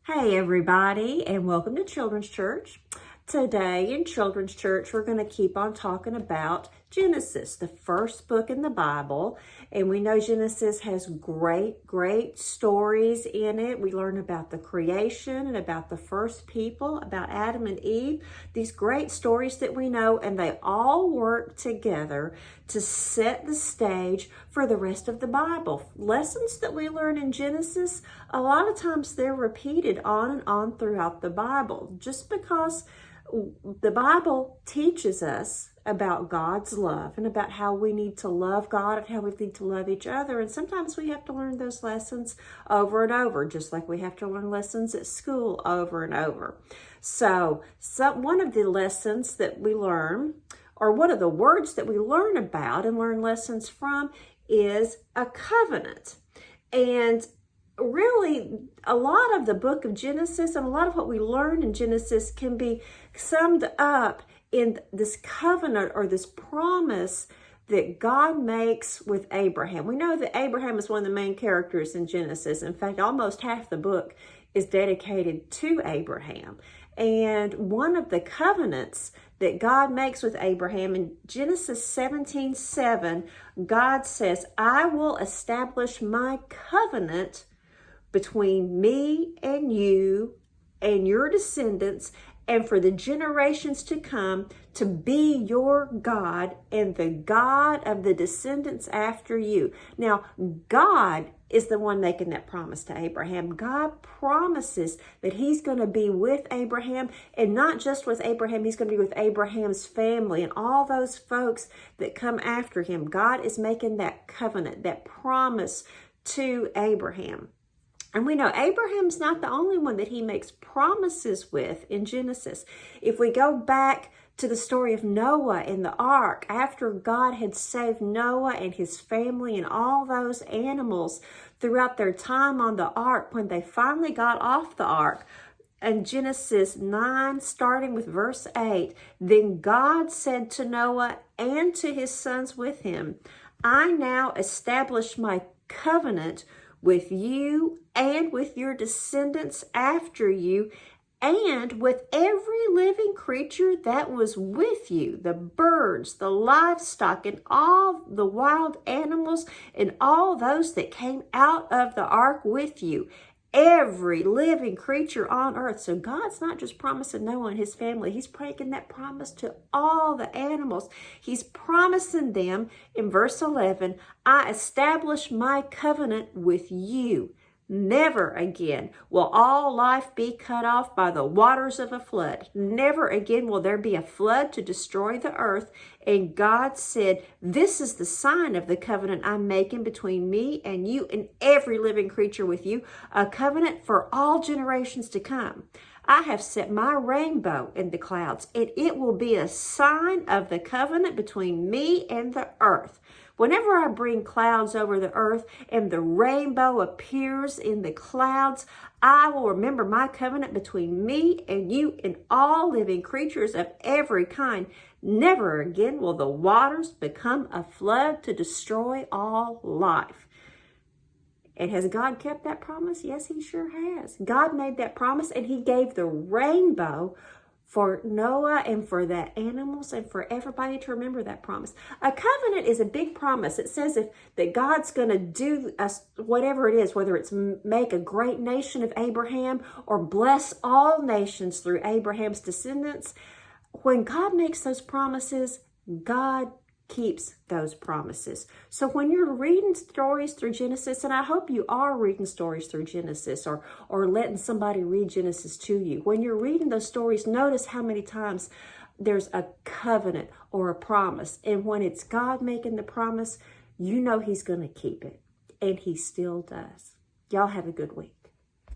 Hey everybody, and welcome to Children's Church. Today in Children's Church, we're going to keep on talking about Genesis, the first book in the Bible. And we know Genesis has great stories in it. We learn about the creation and about the first people, about Adam and Eve. These great stories that we know, and they all work together to set the stage for the rest of the Bible. Lessons that we learn in Genesis, a lot of times they're repeated on and on throughout the Bible, just because the Bible teaches us about God's love and about how we need to love God and how we need to love each other. And sometimes we have to learn those lessons over and over, just like we have to learn lessons at school over and over. So one of the lessons that we learn, or one of the words that we learn about and learn lessons from, is a covenant. And really, a lot of the book of Genesis and a lot of what we learn in Genesis can be summed up in this covenant or this promise that God makes with Abraham. We know that Abraham is one of the main characters in Genesis. In fact, almost half the book is dedicated to Abraham. And one of the covenants that God makes with Abraham in Genesis 17:7, God says, "I will establish my covenant between me and you and your descendants, and for the generations to come, to be your God and the God of the descendants after you." Now, God is the one making that promise to Abraham. God promises that he's going to be with Abraham, and not just with Abraham, he's going to be with Abraham's family and all those folks that come after him. God is making that covenant, that promise to Abraham. And we know Abraham's not the only one that he makes promises with in Genesis. If we go back to the story of Noah and the ark, after God had saved Noah and his family and all those animals throughout their time on the ark, when they finally got off the ark, in Genesis 9, starting with verse 8, then God said to Noah and to his sons with him, "I now establish my covenant with you and with your descendants after you, and with every living creature that was with you, the birds, the livestock, and all the wild animals, and all those that came out of the ark with you." Every living creature on earth. So God's not just promising Noah and his family. He's making that promise to all the animals. He's promising them in verse 11, "I establish my covenant with you. Never again will all life be cut off by the waters of a flood. Never again will there be a flood to destroy the earth." And God said, "This is the sign of the covenant I'm making between me and you and every living creature with you, a covenant for all generations to come. I have set my rainbow in the clouds, and it will be a sign of the covenant between me and the earth. Whenever I bring clouds over the earth and the rainbow appears in the clouds, I will remember my covenant between me and you and all living creatures of every kind. Never again will the waters become a flood to destroy all life." And has God kept that promise? Yes, he sure has. God made that promise, and he gave the rainbow for Noah and for the animals and for everybody to remember that promise. A covenant is a big promise. It says that God's going to do us whatever it is, whether it's make a great nation of Abraham or bless all nations through Abraham's descendants. When God makes those promises, God keeps those promises. So when you're reading stories through Genesis, and I hope you are reading stories through Genesis or letting somebody read Genesis to you, when you're reading those stories, notice how many times there's a covenant or a promise. And when it's God making the promise, you know he's going to keep it. And he still does. Y'all have a good week.